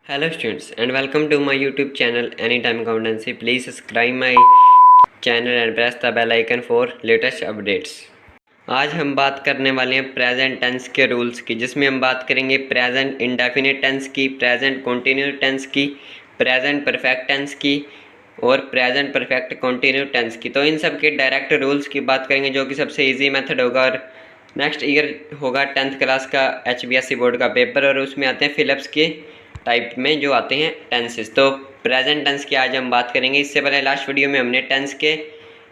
Hello students and welcome to my YouTube channel Anytime Accountancy. Please subscribe my channel and press the bell icon for latest updates. आज हम बात करने वाले हैं present tense के rules की, जिसमें हम बात करेंगे प्रेजेंट इंडेफिनिट टेंस की, प्रेजेंट कंटिन्यूस टेंस की, प्रेजेंट परफेक्ट टेंस की और प्रेजेंट परफेक्ट कंटिन्यूस टेंस की। तो इन सब के डायरेक्ट रूल्स की बात करेंगे, जो कि सबसे इजी मेथड होगा। और नेक्स्ट ईयर होगा 10th क्लास का HBSC बोर्ड का पेपर, और उसमें आते हैं फिलिप्स के टाइप में जो आते हैं टेंसेस। तो प्रेजेंट टेंस की आज हम बात करेंगे। इससे पहले लास्ट वीडियो में हमने टेंस के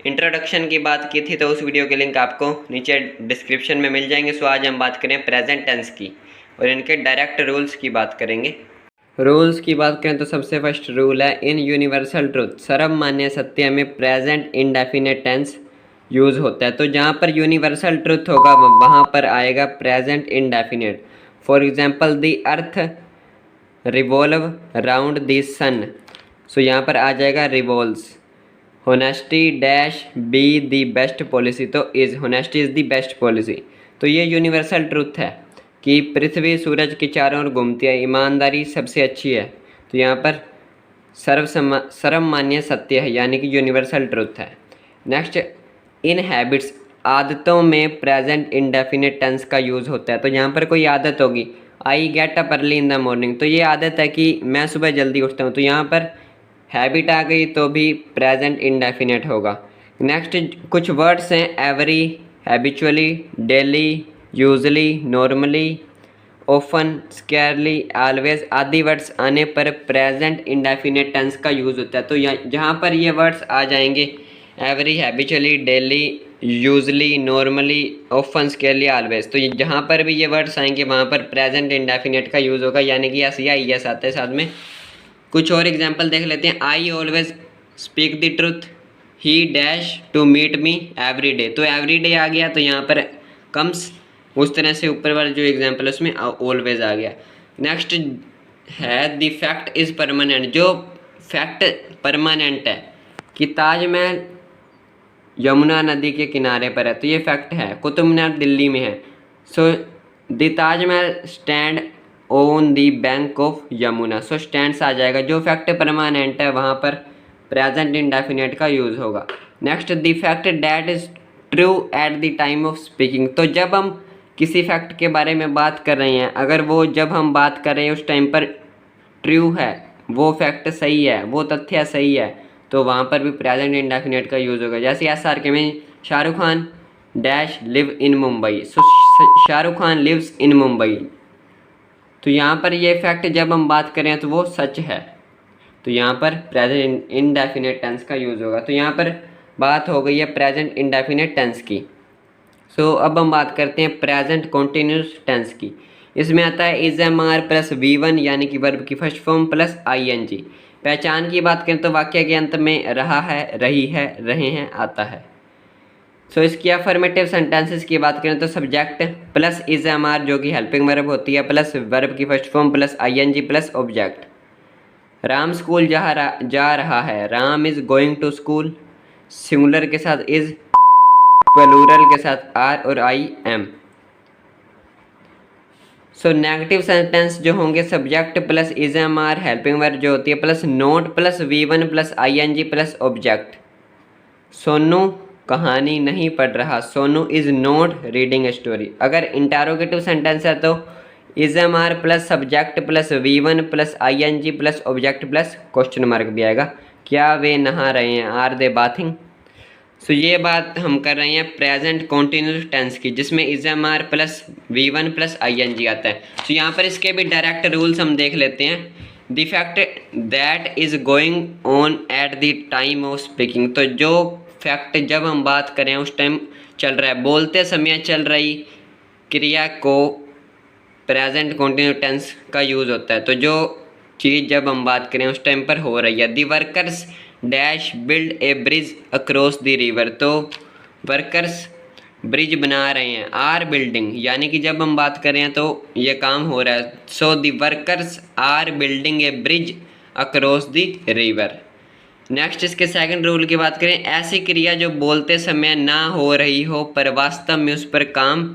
इंट्रोडक्शन की बात की थी, तो उस वीडियो के लिंक आपको नीचे डिस्क्रिप्शन में मिल जाएंगे। सो आज हम बात करें प्रेजेंट टेंस की और इनके डायरेक्ट रूल्स की बात करेंगे। रूल्स की बात करें तो सबसे फर्स्ट रूल है इन यूनिवर्सल ट्रूथ, सर्वमान्य सत्य में प्रेजेंट इंडेफिनिट टेंस यूज़ होता है। तो जहाँ पर यूनिवर्सल ट्रूथ होगा वहाँ पर आएगा present indefinite. For example the earth revolve round the sun, so यहाँ पर आ जाएगा revolves. Honesty dash be the best policy, तो is honesty is the best policy. तो ये यूनिवर्सल ट्रूथ है कि पृथ्वी सूरज के चारों ओर घूमती है, ईमानदारी सबसे अच्छी है। तो यहाँ पर सर्वमान्य सत्य है, यानी कि यूनिवर्सल ट्रूथ है। नेक्स्ट इन हैबिट्स, आदतों में प्रेजेंट इंडेफिनिट टेंस का यूज़ होता है। तो यहाँ पर कोई आदत होगी, I get up early in the morning, तो ये आदत है कि मैं सुबह जल्दी उठता हूँ। तो यहाँ पर हैबिट आ गई तो भी प्रेजेंट इंडेफिनिट होगा। नेक्स्ट कुछ वर्ड्स हैं every, habitually, daily, usually, normally, often, scarcely, always आदि वर्ड्स आने पर प्रेजेंट इंडेफिनिट टेंस का यूज़ होता है। तो जहाँ पर ये वर्ड्स आ जाएंगे every, habitually, daily, usually, normally, often, scarcely, always, तो जहाँ पर भी ये वर्ड्स आएंगे वहाँ पर प्रेजेंट इंडेफिनिट का यूज़ होगा, यानी कि यस या यस आते हैं साथ में। कुछ और एग्जांपल देख लेते हैं। I always speak the truth, he dash to meet me every day, तो एवरी डे आ गया, तो यहाँ पर कम्स, उस तरह से ऊपर वाला जो एग्जांपल है उसमें ऑलवेज आ गया। नेक्स्ट है द फैक्ट इज़ परमानेंट, जो फैक्ट परमानेंट है कि ताजमहल यमुना नदी के किनारे पर है, तो ये फैक्ट है। कुतुब मीनार दिल्ली में है, so the Taj Mahal stand on the bank of Yamuna, so stands आ जाएगा। जो फैक्ट परमानेंट है वहाँ पर प्रेजेंट इंडेफिनिट का यूज़ होगा। Next the fact that is true at the time of speaking, तो जब हम किसी फैक्ट के बारे में बात कर रहे हैं, अगर वो जब हम बात कर रहे हैं उस टाइम पर ट्रू है, वो फैक्ट सही है, वो तथ्य सही है, तो वहाँ पर भी प्रेजेंट इंडेफिनिट का यूज़ होगा। जैसे SRK में Shahrukh Khan dash live in Mumbai, so Shahrukh Khan lives in Mumbai, तो यहाँ पर ये फैक्ट जब हम बात करें तो वो सच है, तो यहाँ पर प्रेजेंट इंडेफिनिट टेंस का यूज़ होगा। तो यहाँ पर बात हो गई है प्रेजेंट इंडेफिनिट टेंस की। सो अब हम बात करते हैं प्रेजेंट कंटिन्यूस टेंस की। इसमें आता है is am are plus V1, यानी कि वर्ब की फर्स्ट फॉर्म प्लस ING। पहचान की बात करें तो वाक्य के अंत में रहा है, रही है, रहे हैं आता है। सो इसकी अफर्मेटिव सेंटेंसेस की बात करें तो subject plus is am are, जो कि हेल्पिंग वर्ब होती है, प्लस वर्ब की first form plus ING plus object. Ram school जा रहा है, Ram is going to school, singular के साथ इज, प्लूरल के साथ आर और IM। सो नेगेटिव सेंटेंस जो होंगे subject plus is am are, helping verb जो होती है, plus not plus V1 plus ING plus object. Sonu कहानी नहीं पढ़ रहा, Sonu is not reading a story. अगर इंटरोगेटिव सेंटेंस है तो is am are plus subject plus V1 plus ING plus object plus question mark भी आएगा। क्या वे नहा रहे हैं, आर दे बाथिंग। सो ये बात हम कर रहे हैं प्रेजेंट कंटिन्यूस टेंस की, जिसमें is am are plus V1 plus ING आता है। तो यहाँ पर इसके भी डायरेक्ट रूल्स हम देख लेते हैं। The fact that is going on eight the time of speaking, तो जो फैक्ट जब हम बात करें उस टाइम चल रहा है, बोलते समय चल रही क्रिया को प्रेजेंट कंटिन्यूस टेंस का यूज़ होता है। तो जो चीज़ जब हम बात करें उस टाइम पर हो रही है। दी workers dash build a bridge across the river, तो वर्कर्स ब्रिज बना रहे हैं, आर बिल्डिंग, यानी कि जब हम बात करें तो ये काम हो रहा है। So the workers are building a bridge across the river. Next इसके सेकंड रूल की बात करें, ऐसी क्रिया जो बोलते समय ना हो रही हो पर वास्तव में उस पर काम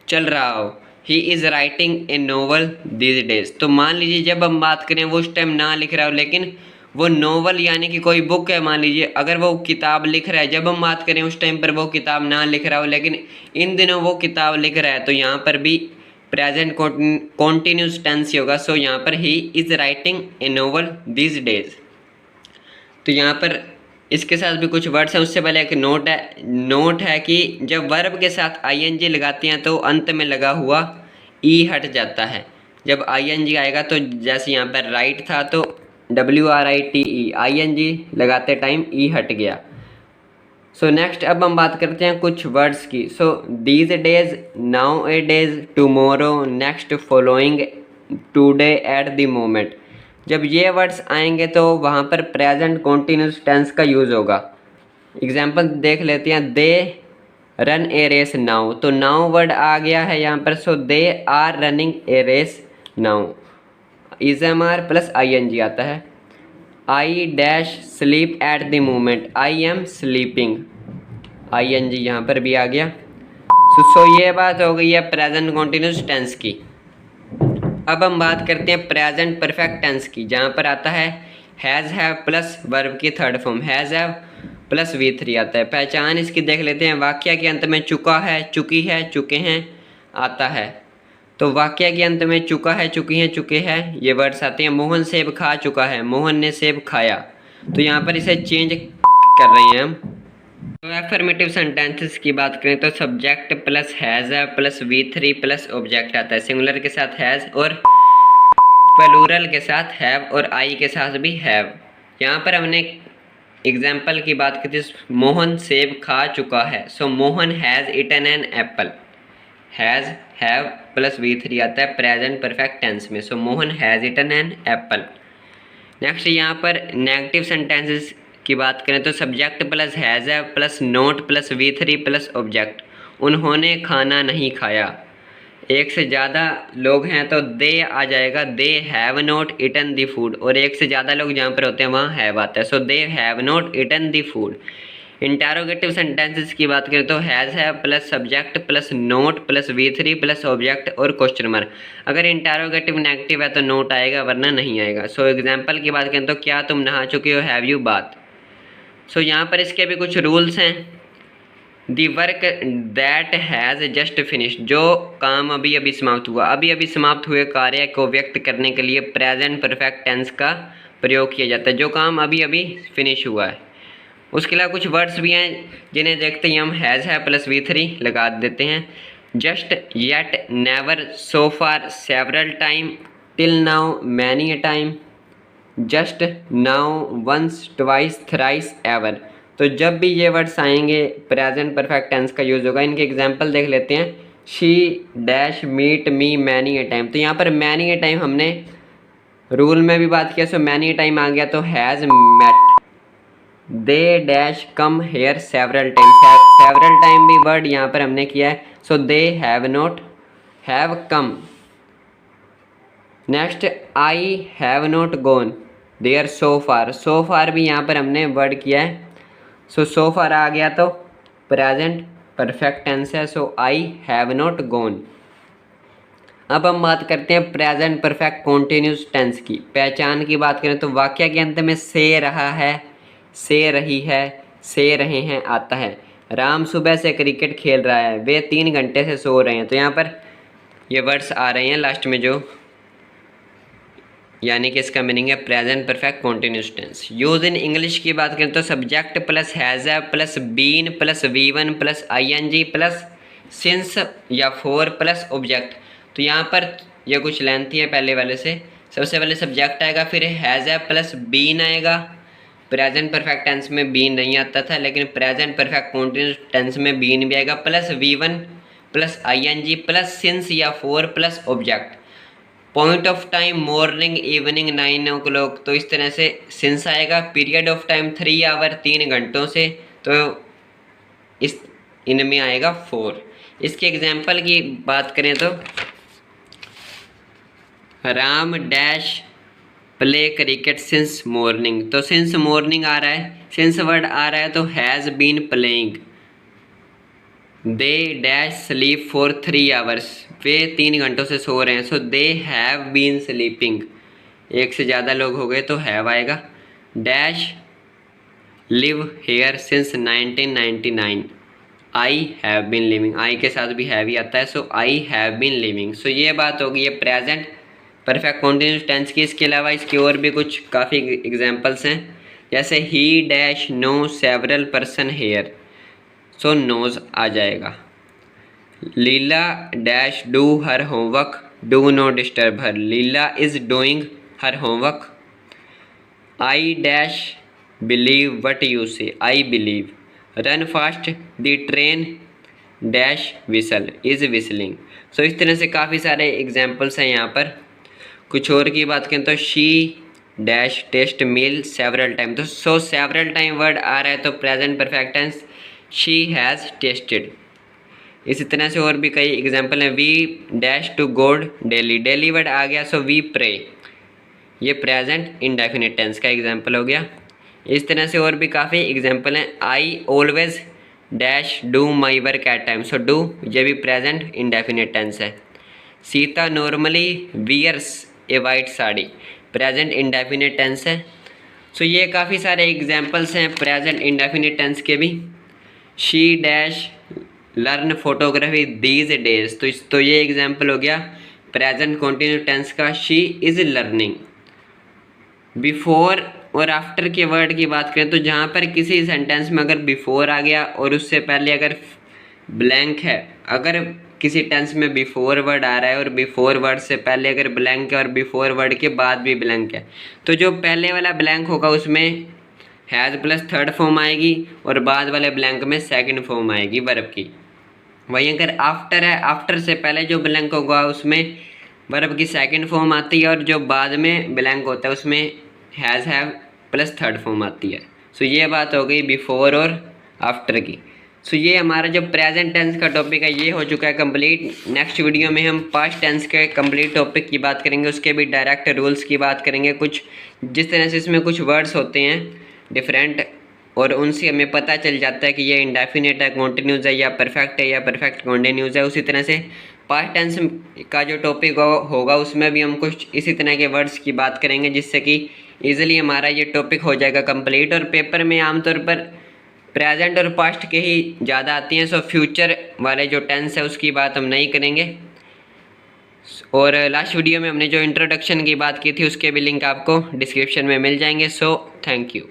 चल रहा हो, he is writing a novel these days. तो मान लीजिए जब हम बात करें वो उस टाइम ना लिख रहा हो, लेकिन वो नोवेल यानी कि कोई बुक है, मान लीजिए अगर वो किताब लिख रहा है, जब हम बात करें उस टाइम पर वो किताब ना लिख रहा हो लेकिन इन दिनों वो किताब लिख रहा है, तो यहाँ पर भी प्रेजेंट कॉन्टिन्यूस टेंस ही होगा। सो यहाँ पर he is writing a novel these days. तो यहाँ पर इसके साथ भी कुछ वर्ड्स हैं। उससे पहले एक नोट है कि जब वर्ब के साथ आईएनजी लगाते हैं तो अंत में लगा हुआ ई हट जाता है। जब आईएनजी आएगा तो जैसे यहाँ पर राइट था तो WRITE, आईएनजी लगाते टाइम ई हट गया। सो नेक्स्ट अब हम बात करते हैं कुछ वर्ड्स की। So these days, nowadays, tomorrow, next, following, today, at the moment. जब ये वर्ड्स आएंगे तो वहाँ पर प्रेजेंट कॉन्टिन्यूस टेंस का यूज़ होगा। एग्जाम्पल देख लेते हैं। They run a race now, तो नाउ वर्ड आ गया है यहाँ पर। So they are running a race now, ISMR plus ING आता है। I dash sleep at the moment, I am sleeping, ING यहाँ पर भी आ गया। सो ये बात हो गई है प्रेजेंट कॉन्टिन्यूस टेंस की। अब हम बात करते हैं प्रेजेंट परफेक्ट टेंस की, जहाँ पर आता है हैज़ हैव प्लस वर्ब की third form, has have plus V3 आता है। पहचान इसकी देख लेते हैं। वाक्य के अंत में चुका है, चुकी है, चुके हैं आता है। तो वाक्य के अंत में चुका है, चुकी हैं, चुके हैं ये वर्ड्स आते हैं। मोहन सेब खा चुका है, मोहन ने सेब खाया। तो यहाँ पर इसे चेंज कर रहे हैं हम। तो एफर्मेटिव सेंटेंसेस की बात करें तो सब्जेक्ट प्लस हैज़ है प्लस V3 प्लस ऑब्जेक्ट आता है। सिंगुलर के साथ हैज़ और प्लूरल के साथ हैव और आई के साथ भी हैव। यहाँ पर हमने एग्जाम्पल की बात की थी, मोहन सेब खा चुका है। So Mohan has eaten an apple, has have plus V3 आता है प्रेजेंट परफेक्ट टेंस में। So Mohan has eaten an apple. Next यहाँ पर नेगेटिव सेंटेंसेस की बात करें तो सब्जेक्ट प्लस हैज़ है plus not plus V3 plus object, उन्होंने खाना नहीं खाया। एक से ज़्यादा लोग हैं तो दे आ जाएगा, दे have not eaten the food, और एक से ज़्यादा लोग जहाँ पर होते हैं वहाँ हैव आता है। So they have not eaten the food. Interrogative sentences की बात करें तो has have plus subject plus not plus V3 plus object और क्वेश्चन मार्क। अगर इंटरोगेटिव नेगेटिव है तो नोट आएगा वरना नहीं आएगा। सो एग्जाम्पल की बात करें तो क्या तुम नहा चुके हो, हैव यू बात। सो यहाँ पर इसके भी कुछ रूल्स हैं। The work that has just finish, जो काम अभी अभी समाप्त हुआ, अभी अभी समाप्त हुए कार्य को व्यक्त करने के लिए प्रेजेंट परफेक्ट टेंस का प्रयोग किया जाता है, जो काम अभी अभी फिनिश हुआ है। उसके अलावा कुछ वर्ड्स भी हैं जिन्हें देखते ही हम हैज़ है प्लस V3 लगा देते हैं। Just, yet, never, so far, several time, till now, many a time, just, now, once, twice, thrice, ever. तो जब भी ये वर्ड्स आएंगे प्रेजेंट परफेक्ट टेंस का यूज़ होगा। इनके एग्जांपल देख लेते हैं। She dash meet me many a time, तो यहाँ पर मैनी अ टाइम हमने रूल में भी बात किया। सो मैनी अ टाइम आ गया तो has met. They dash come here several time, several time भी वर्ड यहाँ पर हमने किया है। So they have not have come. Next, I have not gone there so far, so far भी यहाँ पर हमने वर्ड किया है। सो फार आ गया तो प्रेजेंट परफेक्ट टेंस है। सो आई हैव नॉट गॉन। अब हम बात करते हैं प्रेजेंट परफेक्ट कॉन्टिन्यूस टेंस की। पहचान की बात करें तो वाक्य के अंत में से रहा है, से रही है, से रहे हैं आता है। राम सुबह से क्रिकेट खेल रहा है, वे 3 घंटे से सो रहे हैं। तो यहाँ पर ये वर्ड्स आ रहे हैं लास्ट में जो, यानी कि इसका मीनिंग है present perfect continuous tense. Use in English की बात करें तो subject plus has plus been plus V1 plus ING plus since या फॉर प्लस ऑब्जेक्ट। तो यहाँ पर यह कुछ लेंथी है पहले वाले से। सबसे पहले सब्जेक्ट आएगा, फिर हैज़ प्लस बीन आएगा। प्रेजेंट परफेक्ट टेंस में बीन नहीं आता था, लेकिन प्रेजेंट परफेक्ट कॉन्टिन्यूस टेंस में बीन भी आएगा, plus V1 plus ING plus since या for plus object. Point of time morning, evening, 9 o'clock, तो इस तरह से सिंस आएगा। पीरियड ऑफ टाइम 3 आवर, 3 घंटों से, तो इस इनमें आएगा 4। इसके एग्जाम्पल की बात करें तो Ram dash play cricket since morning, तो सिंस मॉर्निंग आ रहा है, सिंस वर्ड आ रहा है तो has been playing. They dash sleep for 3 hours, वे 3 घंटों से सो रहे हैं। So they have been sleeping, एक से ज़्यादा लोग हो गए तो हैव आएगा। Dash live here since 1999, I have been living, I के साथ भी हैव ही आता है, सो आई हैव बीन लिविंग। सो ये बात होगी ये प्रेजेंट परफेक्ट कॉन्टिन्यूस टेंस की। इसके अलावा इसकी और भी कुछ काफ़ी एग्जांपल्स हैं, जैसे he dash know several person here, so knows आ जाएगा। Leela dash do her homework, do not disturb her, Leela is doing her homework. I dash believe what you say, I believe. Run fast the train dash whistle, is whistling. So इस तरह से काफ़ी सारे examples हैं यहाँ पर। कुछ और की बात करें तो she dash taste meal several time, तो सो सेवरल टाइम वर्ड आ रहा है तो present perfect tense she has tasted. इसी तरह से और भी कई एग्जाम्पल हैं। We dash to god daily, daily word आ गया सो वी प्रे, ये प्रेजेंट इंडेफिनिट टेंस का एग्जाम्पल हो गया। इस तरह से और भी काफ़ी एग्जाम्पल हैं। I always dash do my work at time, so do ये भी प्रेजेंट इंडेफिनिट टेंस है। Sita normally wears a white sari, present indefinite tense है। सो ये काफ़ी सारे एग्जाम्पल्स हैं प्रेजेंट इंडेफिनिट टेंस के भी। She dash learn photography these days, तो ये एग्जाम्पल हो गया प्रेजेंट कॉन्टिन्यू टेंस का, शी इज़ लर्निंग। बिफोर और आफ्टर के वर्ड की बात करें तो जहाँ पर किसी सेंटेंस में अगर बिफोर आ गया और उससे पहले अगर ब्लैंक है, अगर किसी टेंस में बिफोर वर्ड आ रहा है और बिफोर वर्ड से पहले अगर ब्लैंक है और बिफोर वर्ड के बाद भी ब्लैंक है, तो जो पहले वाला ब्लैंक होगा उसमें हैज़ प्लस थर्ड फॉर्म आएगी और बाद वाले ब्लैंक में सेकंड फॉर्म आएगी वर्ब की। वहीं अगर आफ्टर है, आफ्टर से पहले जो ब्लैंक होगा उसमें वर्ब की सेकंड फॉर्म आती है और जो बाद में ब्लैंक होता है उसमें has have plus third form आती है। सो ये बात हो गई बिफोर और आफ्टर की। सो ये हमारा जो प्रेजेंट टेंस का टॉपिक है ये हो चुका है कंप्लीट। नेक्स्ट वीडियो में हम पास्ट टेंस के कंप्लीट टॉपिक की बात करेंगे, उसके भी डायरेक्ट रूल्स की बात करेंगे। कुछ जिस तरह से इसमें कुछ वर्ड्स होते हैं डिफरेंट और उनसे हमें पता चल जाता है कि ये इंडेफिनिट है, कॉन्टिन्यूस है या परफेक्ट कॉन्टिन्यूस है। उसी तरह से पास्ट टेंस का जो टॉपिक होगा उसमें भी हम कुछ इसी तरह के वर्ड्स की बात करेंगे जिससे कि ईजिली हमारा ये टॉपिक हो जाएगा कंप्लीट। और पेपर में आमतौर पर प्रेजेंट और पास्ट के ही ज़्यादा आती हैं, सो फ्यूचर वाले जो टेंस है उसकी बात हम नहीं करेंगे। और लास्ट वीडियो में हमने जो इंट्रोडक्शन की बात की थी उसके भी लिंक आपको डिस्क्रिप्शन में मिल जाएंगे। So thank you.